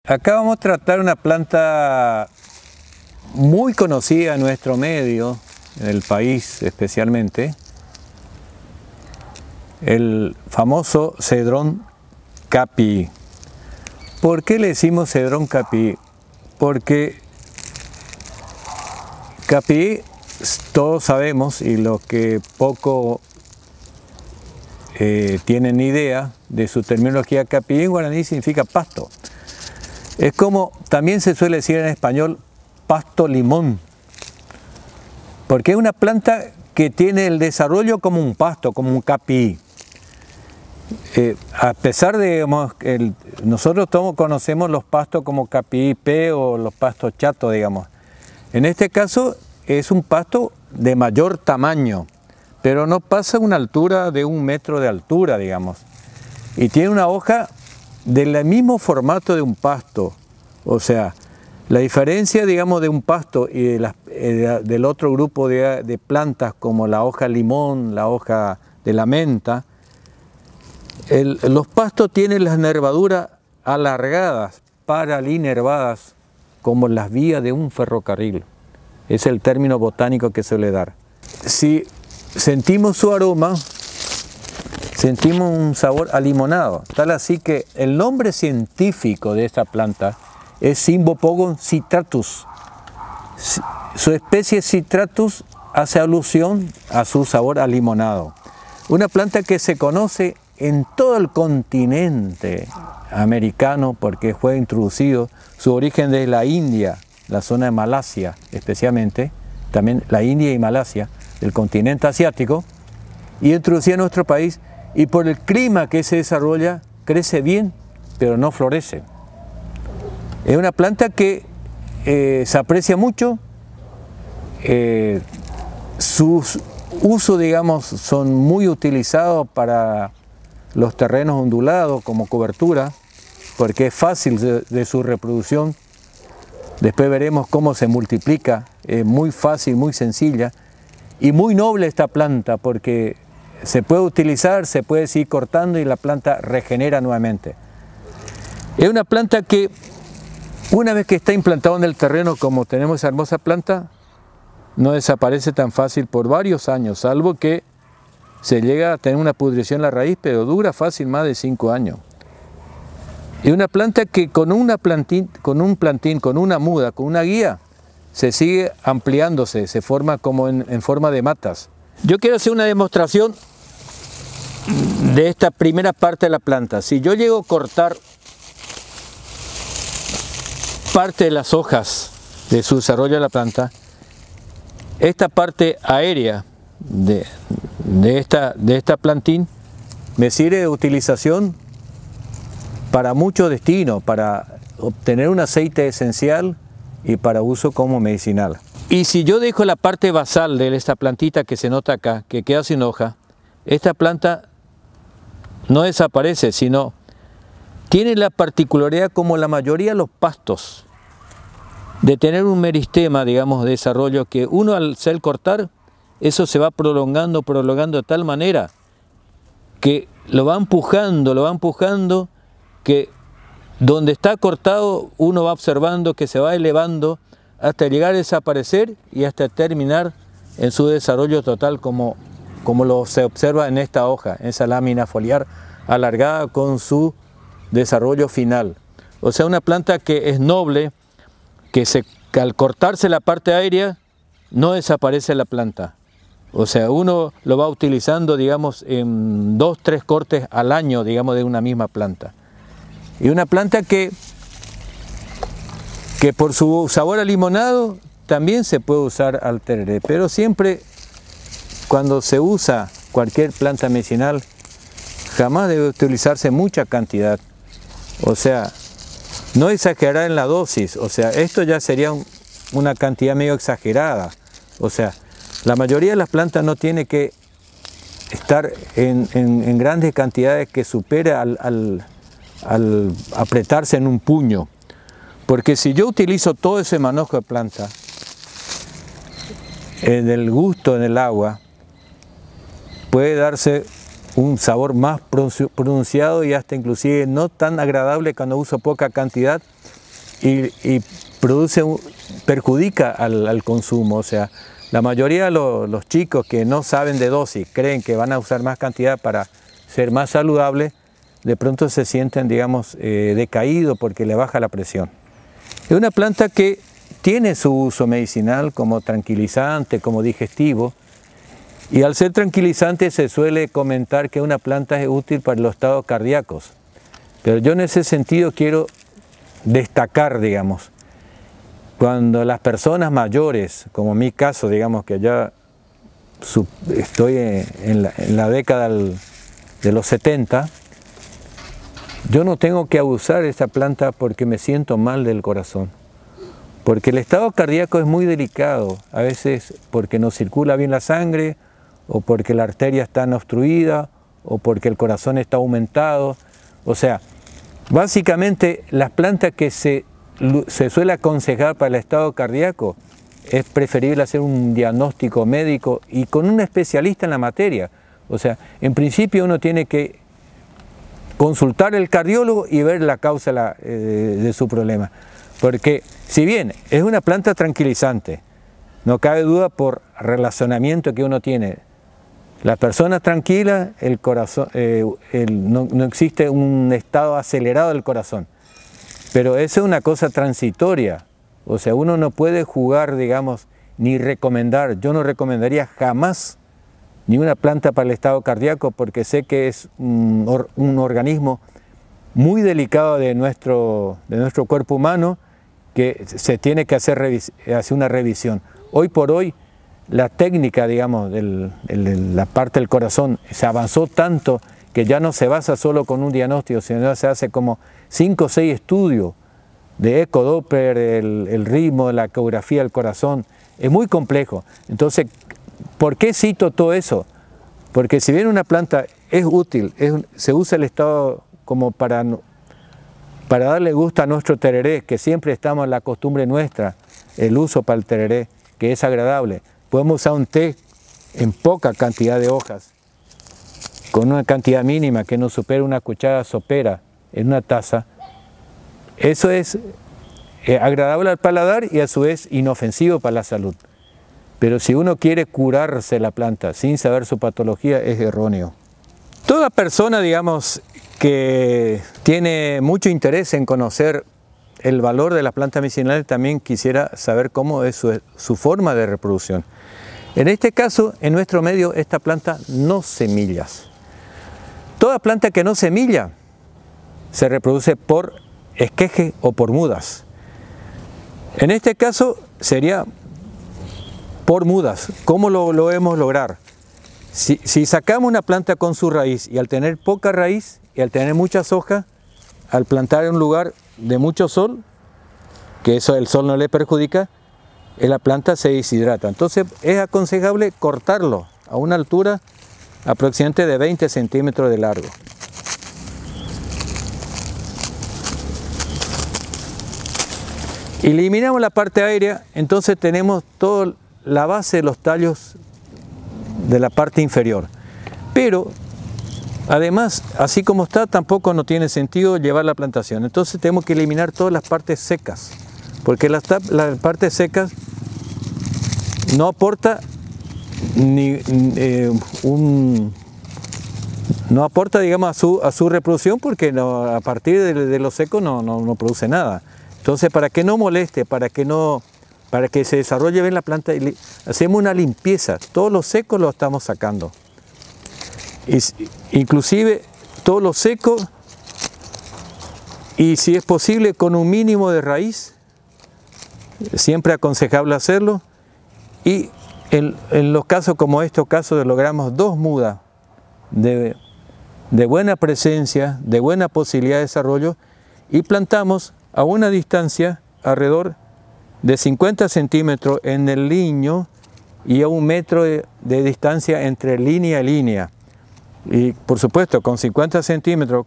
Acá vamos a tratar una planta muy conocida en nuestro medio, en el país especialmente, el famoso cedrón capí. ¿Por qué le decimos cedrón capí? Porque capí, todos sabemos, y los que poco tienen idea de su terminología, capí en guaraní significa pasto. Es como también se suele decir en español pasto limón, porque es una planta que tiene el desarrollo como un pasto, como un capí. A pesar de, digamos, nosotros todos conocemos los pastos como capí o los pastos chatos, digamos. En este caso es un pasto de mayor tamaño, pero no pasa una altura de 1 metro de altura, digamos. Y tiene una hoja del mismo formato de un pasto. O sea, la diferencia, digamos, de un pasto y del otro grupo de plantas como la hoja limón, la hoja de la menta, los pastos tienen las nervaduras alargadas, paralinervadas, como las vías de un ferrocarril. Es el término botánico que suele dar. Si sentimos su aroma, sentimos un sabor a limonado, tal así que el nombre científico de esta planta es Cymbopogon citratus. Su especie citratus hace alusión a su sabor a limonado. Una planta que se conoce en todo el continente americano porque fue introducido, su origen desde la India, la zona de Malasia especialmente, también la India y Malasia, del continente asiático, y introducida en nuestro país, y por el clima que se desarrolla, crece bien, pero no florece. Es una planta que se aprecia mucho, sus usos, digamos, son muy utilizados para los terrenos ondulados como cobertura, porque es fácil de su reproducción. Después veremos cómo se multiplica, es muy fácil, muy sencilla y muy noble esta planta porque se puede utilizar, se puede seguir cortando y la planta regenera nuevamente. Es una planta que una vez que está implantado en el terreno como tenemos esa hermosa planta, no desaparece tan fácil por varios años, salvo que se llega a tener una pudrición en la raíz, pero dura fácil más de 5 años. Es una planta que con un plantín, con una muda, con una guía, se sigue ampliándose, se forma como en forma de matas. Yo quiero hacer una demostración de esta primera parte de la planta. Si yo llego a cortar parte de las hojas de su desarrollo de la planta, esta parte aérea de esta plantín me sirve de utilización para muchos destinos, para obtener un aceite esencial y para uso como medicinal. Y si yo dejo la parte basal de esta plantita que se nota acá, que queda sin hoja, esta planta no desaparece, sino tiene la particularidad, como la mayoría de los pastos, de tener un meristema, digamos, de desarrollo que uno al ser cortar, eso se va prolongando de tal manera que lo va empujando, que donde está cortado uno va observando que se va elevando hasta llegar a desaparecer y hasta terminar en su desarrollo total como se observa en esta hoja, en esa lámina foliar alargada con su desarrollo final. O sea, una planta que es noble, que al cortarse la parte aérea no desaparece la planta. O sea, uno lo va utilizando, digamos, en 2 o 3 cortes al año, digamos, de una misma planta. Y una planta que por su sabor a limonado también se puede usar al tereré, pero siempre cuando se usa cualquier planta medicinal jamás debe utilizarse mucha cantidad. O sea, no exagerar en la dosis, o sea, esto ya sería una cantidad medio exagerada. O sea, la mayoría de las plantas no tiene que estar en grandes cantidades que supere al apretarse en un puño. Porque si yo utilizo todo ese manojo de planta, en el gusto, en el agua, puede darse un sabor más pronunciado y hasta inclusive no tan agradable cuando uso poca cantidad, y perjudica al consumo. O sea, la mayoría de los chicos que no saben de dosis, creen que van a usar más cantidad para ser más saludables, de pronto se sienten, digamos, decaídos porque le baja la presión. Es una planta que tiene su uso medicinal como tranquilizante, como digestivo, y al ser tranquilizante se suele comentar que una planta es útil para los estados cardíacos. Pero yo en ese sentido quiero destacar, digamos, cuando las personas mayores, como en mi caso, digamos que ya estoy en la década de los 70, yo no tengo que abusar de esta planta porque me siento mal del corazón. Porque el estado cardíaco es muy delicado, a veces porque no circula bien la sangre, o porque la arteria está obstruida, o porque el corazón está aumentado. O sea, básicamente las plantas que se suele aconsejar para el estado cardíaco, es preferible hacer un diagnóstico médico y con un especialista en la materia. O sea, en principio uno tiene que consultar al cardiólogo y ver la causa de su problema. Porque si bien es una planta tranquilizante, no cabe duda por relacionamiento que uno tiene. La persona tranquila, el corazón, no existe un estado acelerado del corazón. Pero eso es una cosa transitoria. O sea, uno no puede jugar, digamos, ni recomendar. Yo no recomendaría jamás ni una planta para el estado cardíaco porque sé que es un organismo muy delicado de nuestro cuerpo humano que se tiene que hacer una revisión. Hoy por hoy, la técnica, digamos, de la parte del corazón se avanzó tanto que ya no se basa solo con un diagnóstico, sino se hace como 5 o 6 estudios de ecodoppler, el ritmo, la ecografía del corazón. Es muy complejo. Entonces, ¿por qué cito todo eso? Porque si bien una planta es útil, se usa el estado como para darle gusto a nuestro tereré, que siempre estamos en la costumbre nuestra, el uso para el tereré, que es agradable. Podemos usar un té en poca cantidad de hojas, con una cantidad mínima que no supere una cuchara sopera en una taza. Eso es agradable al paladar y a su vez inofensivo para la salud. Pero si uno quiere curarse la planta sin saber su patología, es erróneo. Toda persona, digamos, que tiene mucho interés en conocer el valor de las plantas medicinales también quisiera saber cómo es su forma de reproducción. En este caso, en nuestro medio, esta planta no semillas. Toda planta que no semilla se reproduce por esqueje o por mudas. En este caso sería por mudas. ¿Cómo lo hemos lograr? Si sacamos una planta con su raíz y al tener poca raíz y al tener muchas hojas, al plantar en un lugar de mucho sol, que eso el sol no le perjudica, la planta se deshidrata. Entonces es aconsejable cortarlo a una altura aproximadamente de 20 centímetros de largo. Eliminamos la parte aérea, entonces tenemos toda la base de los tallos de la parte inferior. Pero además, así como está, tampoco no tiene sentido llevar la plantación. Entonces tenemos que eliminar todas las partes secas, porque las partes secas no aporta no aporta, digamos, a su reproducción, porque a partir de lo seco no produce nada. Entonces, para que no moleste, para que se desarrolle bien la planta, hacemos una limpieza. Todo lo seco lo estamos sacando. Inclusive todo lo seco, y si es posible con un mínimo de raíz, siempre aconsejable hacerlo. Y en los casos como estos casos logramos 2 mudas de buena presencia, de buena posibilidad de desarrollo, y plantamos a una distancia alrededor de 50 centímetros en el liño y a 1 metro de distancia entre línea y línea. Y por supuesto, con 50 centímetros,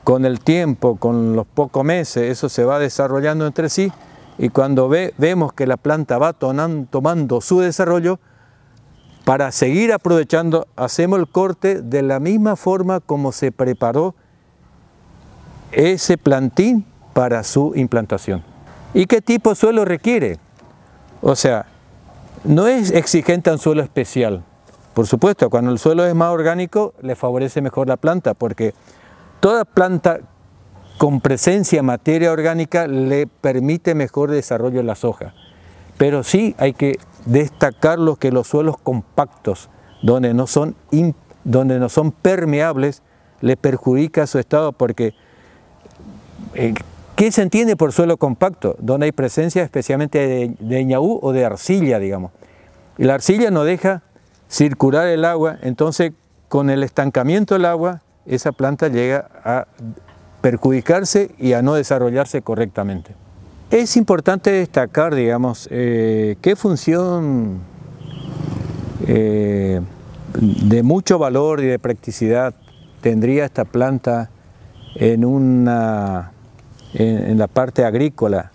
con el tiempo, con los pocos meses, eso se va desarrollando entre sí, y cuando vemos que la planta va tomando su desarrollo, para seguir aprovechando, hacemos el corte de la misma forma como se preparó ese plantín para su implantación. ¿Y qué tipo de suelo requiere? O sea, no es exigente a un suelo especial. Por supuesto, cuando el suelo es más orgánico, le favorece mejor la planta, porque toda planta con presencia de materia orgánica le permite mejor desarrollo de las hojas. Pero sí hay que destacar que los suelos compactos, donde no son permeables, le perjudica su estado, porque ¿qué se entiende por suelo compacto? Donde hay presencia especialmente de ñaú o de arcilla, digamos. Y la arcilla no deja circular el agua, entonces con el estancamiento del agua, esa planta llega a perjudicarse y a no desarrollarse correctamente. Es importante destacar, digamos, qué función de mucho valor y de practicidad tendría esta planta en la parte agrícola.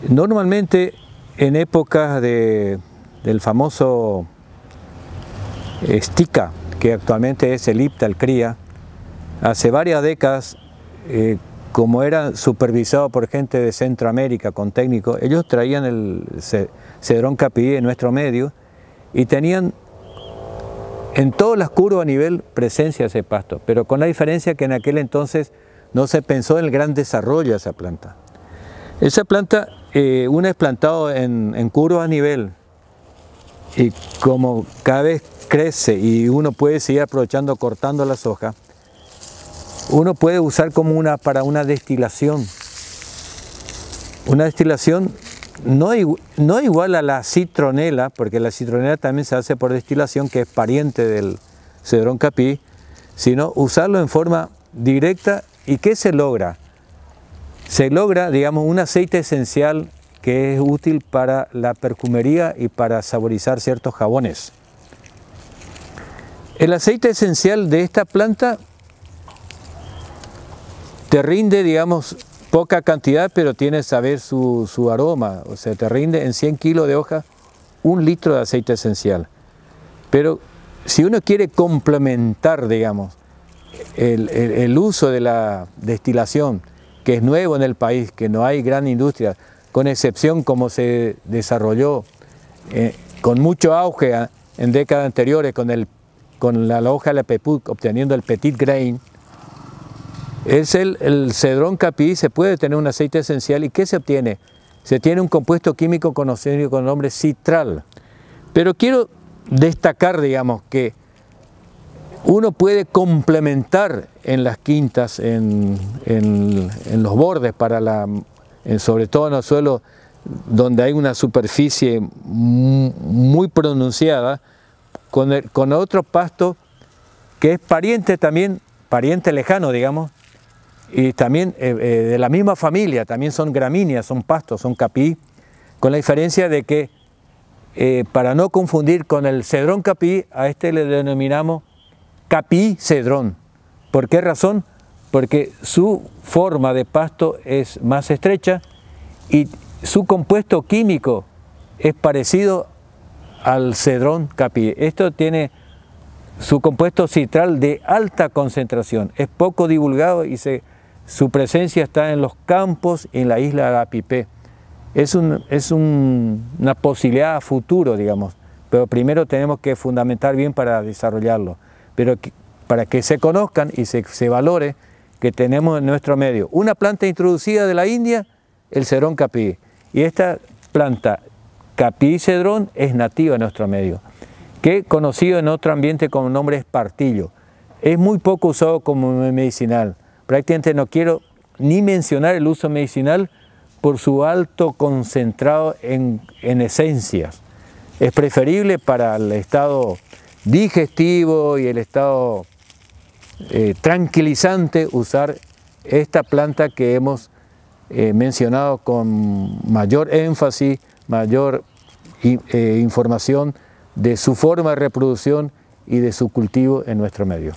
Normalmente en épocas del famoso Stika, que actualmente es el IPTA, el CRIA, hace varias décadas, como era supervisado por gente de Centroamérica con técnicos, ellos traían el cedrón capillé en nuestro medio y tenían en todas las curvas a nivel presencia de ese pasto, pero con la diferencia que en aquel entonces no se pensó en el gran desarrollo de esa planta. Esa planta, una vez plantado en curvas a nivel, y como cada vez crece y uno puede seguir aprovechando cortando las hojas, uno puede usar como para una destilación. Una destilación no igual a la citronela, porque la citronela también se hace por destilación, que es pariente del cedrón capí, sino usarlo en forma directa. ¿Y qué se logra? Se logra, digamos, un aceite esencial que es útil para la perfumería y para saborizar ciertos jabones. El aceite esencial de esta planta te rinde, digamos, poca cantidad, pero tiene saber su aroma. O sea, te rinde en 100 kilos de hoja 1 litro de aceite esencial. Pero si uno quiere complementar, digamos, el uso de la destilación, que es nuevo en el país, que no hay gran industria, con excepción como se desarrolló con mucho auge en décadas anteriores con la hoja de la pepud, obteniendo el petit grain, es el cedrón capí. Se puede tener un aceite esencial. ¿Y qué se obtiene? Se tiene un compuesto químico conocido con el nombre citral. Pero quiero destacar, digamos, que uno puede complementar en las quintas, en los bordes, sobre todo en los suelos donde hay una superficie muy pronunciada, con otro pasto que es pariente también, pariente lejano, digamos, y también de la misma familia, también son gramíneas, son pastos, son capí, con la diferencia de que para no confundir con el cedrón capí, a este le denominamos capí cedrón. ¿Por qué razón? Porque su forma de pasto es más estrecha y su compuesto químico es parecido al cedrón capí. Esto tiene su compuesto citral de alta concentración, es poco divulgado y su presencia está en los campos y en la isla de Apipé. Es una posibilidad a futuro, digamos, pero primero tenemos que fundamentar bien para desarrollarlo, pero para que se conozcan y se valore que tenemos en nuestro medio una planta introducida de la India, el cedrón capí, y esta planta capí cedrón es nativa en nuestro medio, que es conocido en otro ambiente como nombre espartillo. Es muy poco usado como medicinal. Prácticamente no quiero ni mencionar el uso medicinal por su alto concentrado en esencias. Es preferible para el estado digestivo y el estado tranquilizante usar esta planta que hemos mencionado con mayor énfasis, mayor información de su forma de reproducción y de su cultivo en nuestro medio.